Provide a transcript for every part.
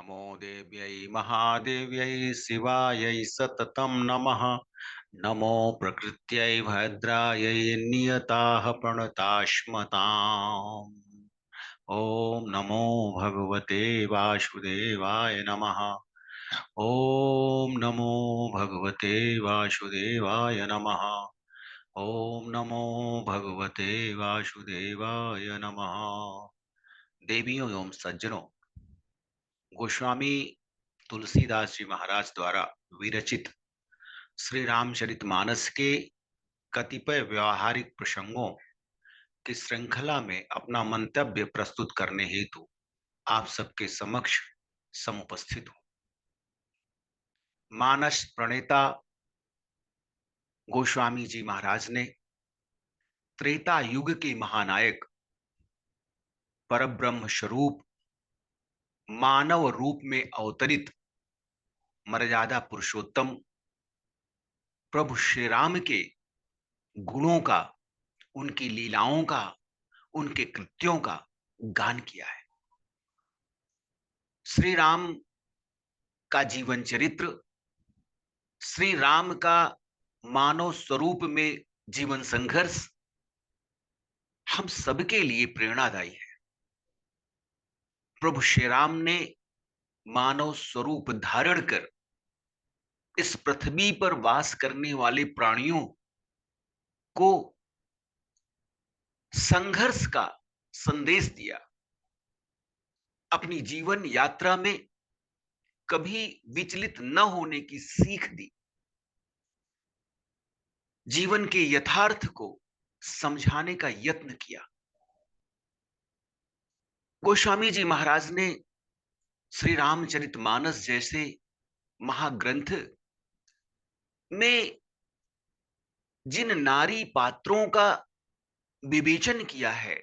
नमो देव्यै महादेव्यै शिवायै सततं नमः। नमो प्रकृत्यै भद्रायै नियताः प्रणताश्मताम्। ॐ नमो भगवते वासुदेवाय नमः। ॐ नमो भगवते वासुदेवाय नमः। ॐ नमो भगवते वासुदेवाय नमः। देवियों एवं सज्जनों, गोस्वामी तुलसीदास जी महाराज द्वारा विरचित श्री रामचरितमानस के कतिपय व्यावहारिक प्रसंगों की श्रृंखला में अपना मंतव्य प्रस्तुत करने हेतु आप सबके समक्ष समुपस्थित हूं। मानस प्रणेता गोस्वामी जी महाराज ने त्रेता युग के महानायक परब्रह्म स्वरूप मानव रूप में अवतरित मर्यादा पुरुषोत्तम प्रभु श्री राम के गुणों का, उनकी लीलाओं का, उनके कृत्यों का गान किया है। श्री राम का जीवन चरित्र, श्री राम का मानव स्वरूप में जीवन संघर्ष हम सबके लिए प्रेरणादायी है। प्रभु श्री राम ने मानव स्वरूप धारण कर इस पृथ्वी पर वास करने वाले प्राणियों को संघर्ष का संदेश दिया। अपनी जीवन यात्रा में कभी विचलित न होने की सीख दी। जीवन के यथार्थ को समझाने का यत्न किया। गोस्वामी जी महाराज ने श्री रामचरितमानस जैसे महाग्रंथ में जिन नारी पात्रों का विवेचन किया है,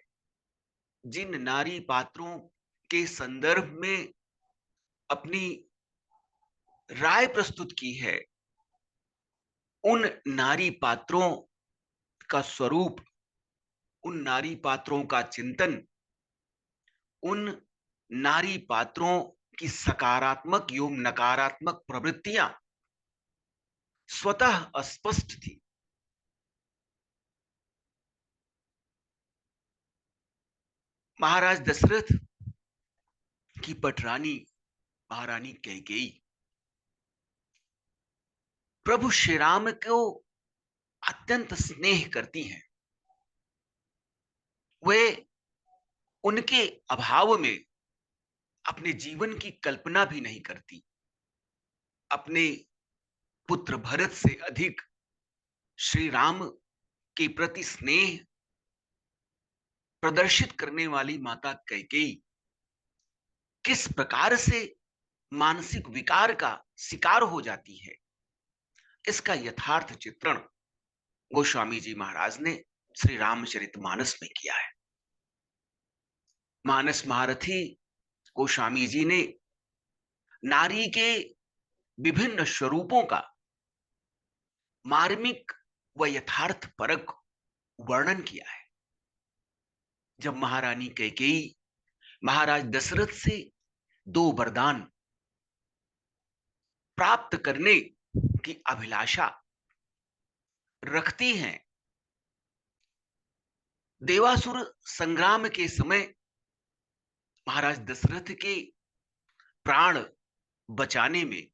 जिन नारी पात्रों के संदर्भ में अपनी राय प्रस्तुत की है, उन नारी पात्रों का स्वरूप, उन नारी पात्रों का चिंतन, उन नारी पात्रों की सकारात्मक एवं नकारात्मक प्रवृत्तियां स्वतः स्पष्ट थी। महाराज दशरथ की पटरानी महारानी कैकेयी प्रभु श्री राम को अत्यंत स्नेह करती हैं। वे उनके अभाव में अपने जीवन की कल्पना भी नहीं करती। अपने पुत्र भरत से अधिक श्री राम के प्रति स्नेह प्रदर्शित करने वाली माता कैकेयी किस प्रकार से मानसिक विकार का शिकार हो जाती है, इसका यथार्थ चित्रण गोस्वामी जी महाराज ने श्री रामचरितमानस में किया है। मानस महारथी गोस्वामी जी ने नारी के विभिन्न स्वरूपों का मार्मिक व यथार्थ परक वर्णन किया है। जब महारानी कैकेयी महाराज दशरथ से दो वरदान प्राप्त करने की अभिलाषा रखती हैं, देवासुर संग्राम के समय महाराज दशरथ के प्राण बचाने में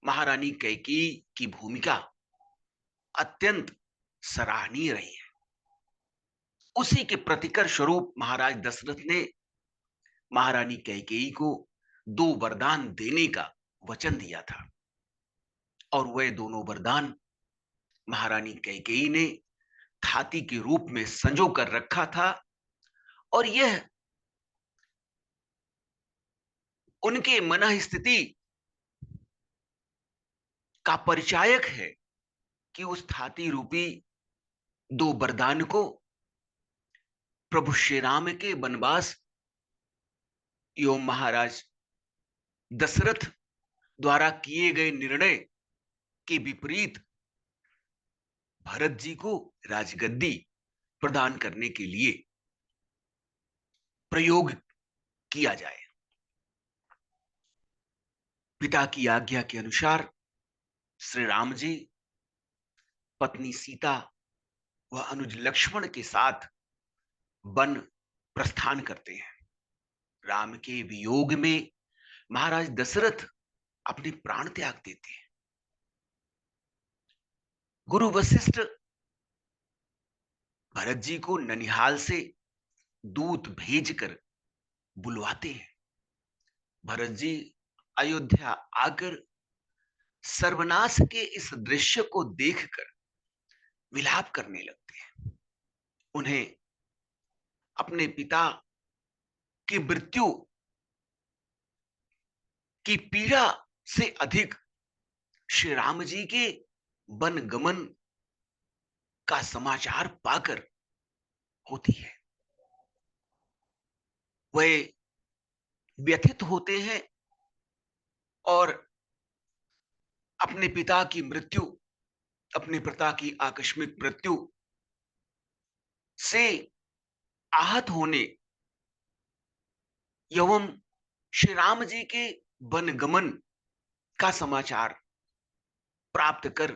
महारानी कैकेयी की भूमिका अत्यंत सराहनीय रही है। उसी के प्रतिकर स्वरूप महाराज दशरथ ने महारानी कैकेयी को दो वरदान देने का वचन दिया था, और वह दोनों वरदान महारानी कैकेयी ने थाती के रूप में संजो कर रखा था। और यह उनके मन स्थिति का परिचायक है कि उस थाती रूपी दो वरदान को प्रभु श्री राम के वनवास एवं महाराज दशरथ द्वारा किए गए निर्णय के विपरीत भरत जी को राजगद्दी प्रदान करने के लिए प्रयोग किया जाए। पिता की आज्ञा के अनुसार श्री राम जी पत्नी सीता व अनुज लक्ष्मण के साथ वन प्रस्थान करते हैं। राम के वियोग में महाराज दशरथ अपने प्राण त्याग देते हैं। गुरु वशिष्ठ भरत जी को ननिहाल से दूत भेजकर बुलवाते हैं। भरत जी अयोध्या आकर सर्वनाश के इस दृश्य को देखकर विलाप करने लगते हैं। उन्हें अपने पिता की मृत्यु की पीड़ा से अधिक श्री राम जी के वन गमन का समाचार पाकर होती है। वे व्यथित होते हैं और अपने पिता की मृत्यु, अपने पिता की आकस्मिक मृत्यु से आहत होने एवं श्री राम जी के वन गमन का समाचार प्राप्त कर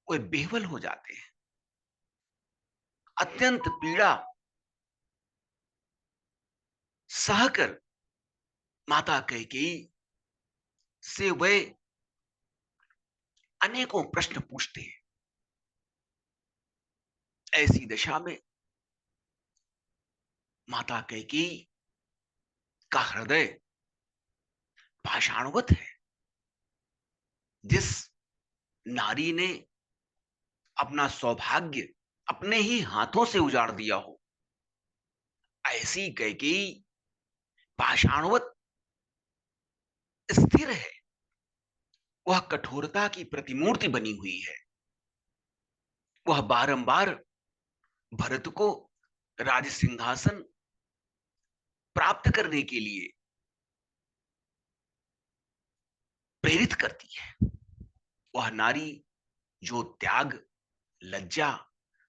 वे बेवल हो जाते हैं। अत्यंत पीड़ा सहकर माता कैकेयी से वे अनेकों प्रश्न पूछते हैं। ऐसी दशा में माता कैकेयी का हृदय पाषाणवत है। जिस नारी ने अपना सौभाग्य अपने ही हाथों से उजाड़ दिया हो, ऐसी कैकेयी पाषाणवत स्थिर है। वह कठोरता की प्रतिमूर्ति बनी हुई है। वह बारंबार भरत को राज सिंहासन प्राप्त करने के लिए प्रेरित करती है। वह नारी जो त्याग, लज्जा,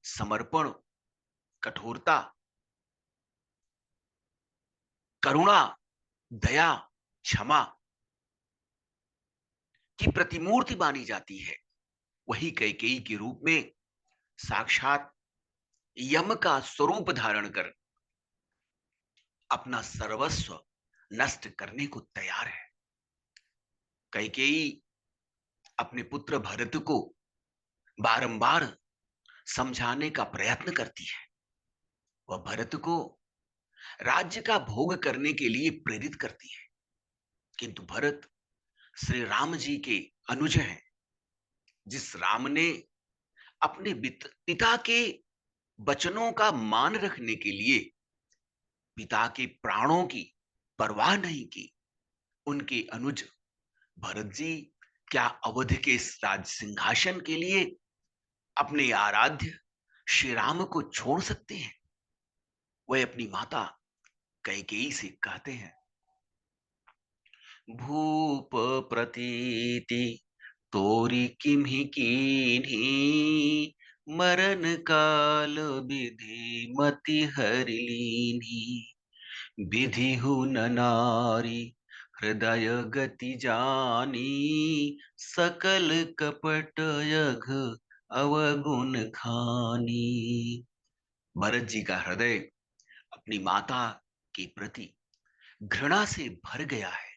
समर्पण, कठोरता, करुणा, दया, क्षमा की प्रतिमूर्ति मानी जाती है, वही कैकेयी के रूप में साक्षात यम का स्वरूप धारण कर अपना सर्वस्व नष्ट करने को तैयार है। कैकेयी अपने पुत्र भरत को बारंबार समझाने का प्रयत्न करती है। वह भरत को राज्य का भोग करने के लिए प्रेरित करती है, किंतु भरत श्री राम जी के अनुज हैं। जिस राम ने अपने पिता के वचनों का मान रखने के लिए पिता के प्राणों की परवाह नहीं की, उनके अनुज भरत जी क्या अवध के इस राज सिंहासन के लिए अपने आराध्य श्री राम को छोड़ सकते हैं? वह अपनी माता कैकेयी से कहते हैं, भूप प्रतीति तोरी किम्हि कीन्ही, मरण काल विधि मति हरि लीन्ही। विधि हु न नारी हृदय गति जानी, सकल कपट यघ अवगुण खानी। भरत जी का हृदय अपनी माता के प्रति घृणा से भर गया है।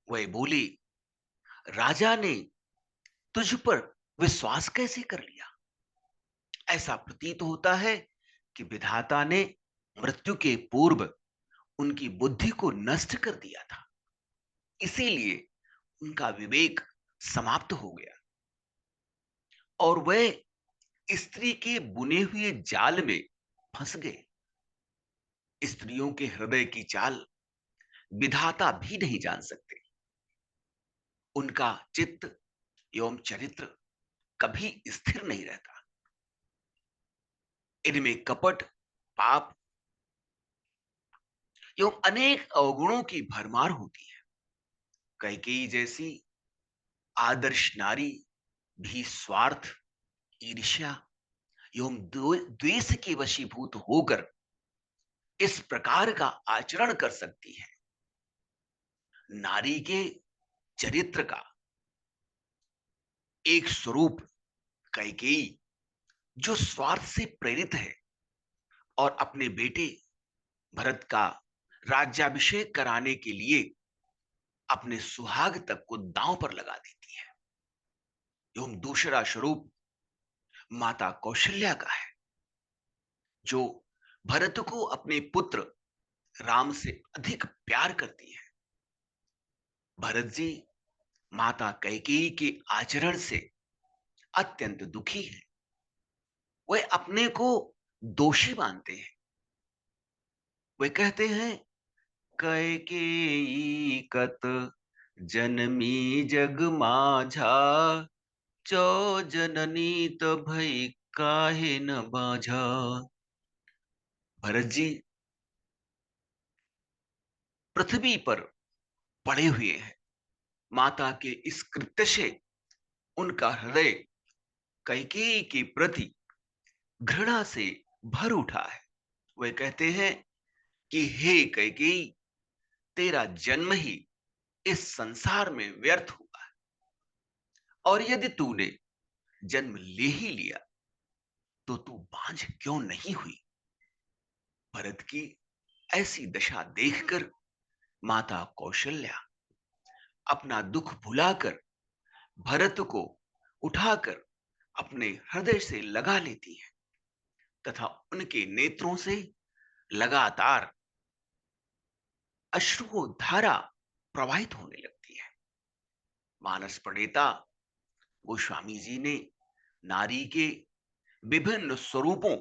वह बोली, राजा ने तुझ पर विश्वास कैसे कर लिया? ऐसा प्रतीत होता है कि विधाता ने मृत्यु के पूर्व उनकी बुद्धि को नष्ट कर दिया था, इसीलिए उनका विवेक समाप्त हो गया और वह स्त्री के बुने हुए जाल में फंस गए। स्त्रियों के हृदय की चाल विधाता भी नहीं जान सकते। उनका चित्त एवं चरित्र कभी स्थिर नहीं रहता। इनमें कपट, पाप एवं अनेक अवगुणों की भरमार होती है। कैकेयी जैसी आदर्श नारी भी स्वार्थ, ईर्ष्या एवं द्वेष के वशीभूत होकर इस प्रकार का आचरण कर सकती है। नारी के चरित्र का एक स्वरूप कैकेयी, जो स्वार्थ से प्रेरित है और अपने बेटे भरत का राज्याभिषेक कराने के लिए अपने सुहाग तक को दांव पर लगा देती है। एवं दूसरा स्वरूप माता कौशल्या का है, जो भरत को अपने पुत्र राम से अधिक प्यार करती है। भरत जी माता कैकेयी के आचरण से अत्यंत दुखी है। वे अपने को दोषी मानते हैं। वे कहते हैं, कैकेयी कत जनमी जग माझा, चौ जननी तो भई काहे न बाझा। भरत जी पृथ्वी पर पड़े हुए हैं। माता के इस कृत्य से उनका हृदय कैकेयी के प्रति घृणा से भर उठा है। वे कहते हैं कि हे कैकेयी, तेरा जन्म ही इस संसार में व्यर्थ हुआ है, और यदि तूने जन्म ले ही लिया तो तू बांझ क्यों नहीं हुई। भरत की ऐसी दशा देखकर माता कौशल्या अपना दुख भुलाकर भरत को उठाकर अपने हृदय से लगा लेती है तथा उनके नेत्रों से लगातार अश्रु धारा प्रवाहित होने लगती है। मानस प्रणेता गोस्वामी जी ने नारी के विभिन्न स्वरूपों,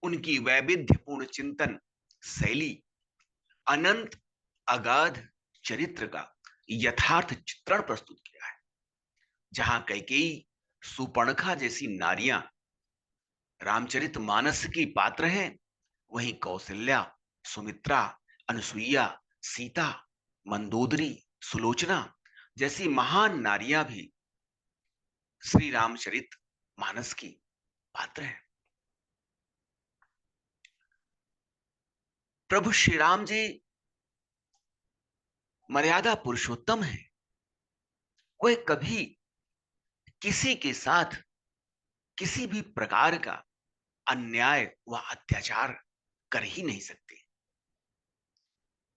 उनकी वैविध्यपूर्ण चिंतन शैली, अनंत अगाध चरित्र का यथार्थ चित्रण प्रस्तुत किया है। जहां कैकेयी सुपर्णखा जैसी नारियां रामचरित मानस की पात्र हैं, वहीं कौशल्या, सुमित्रा, अनुसुईया, सीता, मंदोदरी, सुलोचना जैसी महान नारियां भी श्री रामचरित मानस की पात्र है। प्रभु श्री राम जी मर्यादा पुरुषोत्तम है। वह कभी किसी के साथ किसी भी प्रकार का अन्याय व अत्याचार कर ही नहीं सकते।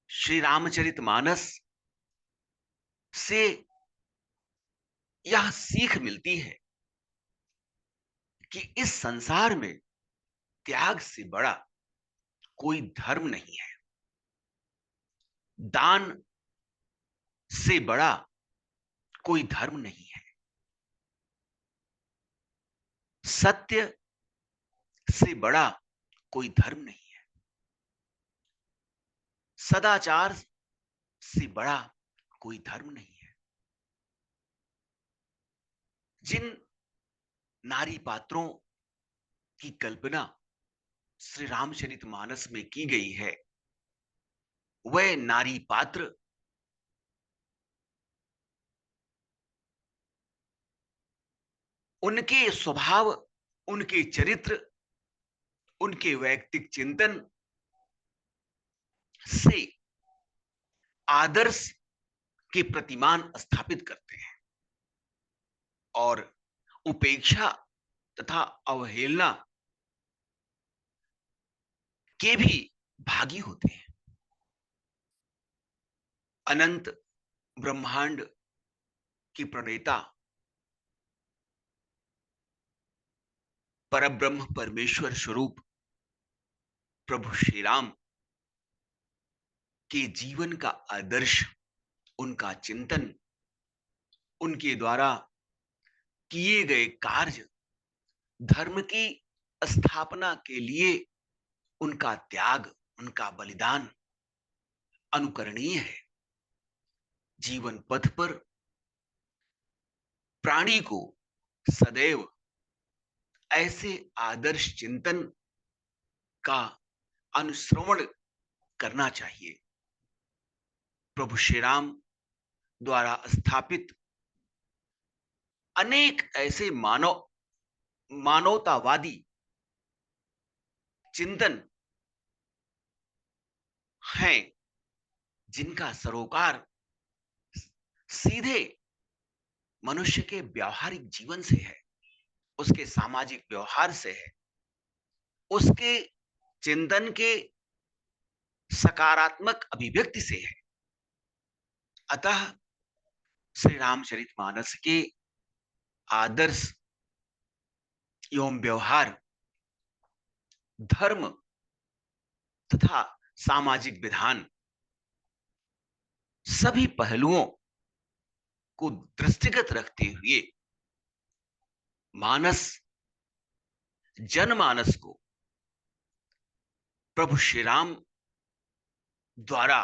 श्री रामचरित मानस से यह सीख मिलती है कि इस संसार में त्याग से बड़ा कोई धर्म नहीं है। दान से बड़ा कोई धर्म नहीं है। सत्य से बड़ा कोई धर्म नहीं है। सदाचार से बड़ा कोई धर्म नहीं है। जिन नारी पात्रों की कल्पना श्री रामचरित मानस में की गई है, वह नारी पात्र उनके स्वभाव, उनके चरित्र, उनके वैयक्तिक चिंतन से आदर्श के प्रतिमान स्थापित करते हैं और उपेक्षा तथा अवहेलना के भी भागी होते हैं। अनंत ब्रह्मांड की प्रणेता परब्रह्म परमेश्वर स्वरूप प्रभु श्री राम के जीवन का आदर्श, उनका चिंतन, उनके द्वारा किए गए कार्य, धर्म की स्थापना के लिए उनका त्याग, उनका बलिदान अनुकरणीय है। जीवन पथ पर प्राणी को सदैव ऐसे आदर्श चिंतन का अनुश्रवण करना चाहिए। प्रभु श्री राम द्वारा स्थापित अनेक ऐसे मानवतावादी चिंतन हैं, जिनका सरोकार सीधे मनुष्य के व्यावहारिक जीवन से है, उसके सामाजिक व्यवहार से है, उसके चिंतन के सकारात्मक अभिव्यक्ति से है। अतः श्री रामचरितमानस के आदर्श एवं व्यवहार, धर्म तथा सामाजिक विधान, सभी पहलुओं को दृष्टिगत रखते हुए मानस जनमानस को प्रभु श्री राम द्वारा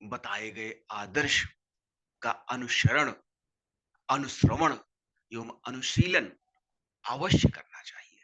बताए गए आदर्श का अनुसरण, अनुश्रवण एवं अनुशीलन अवश्य करना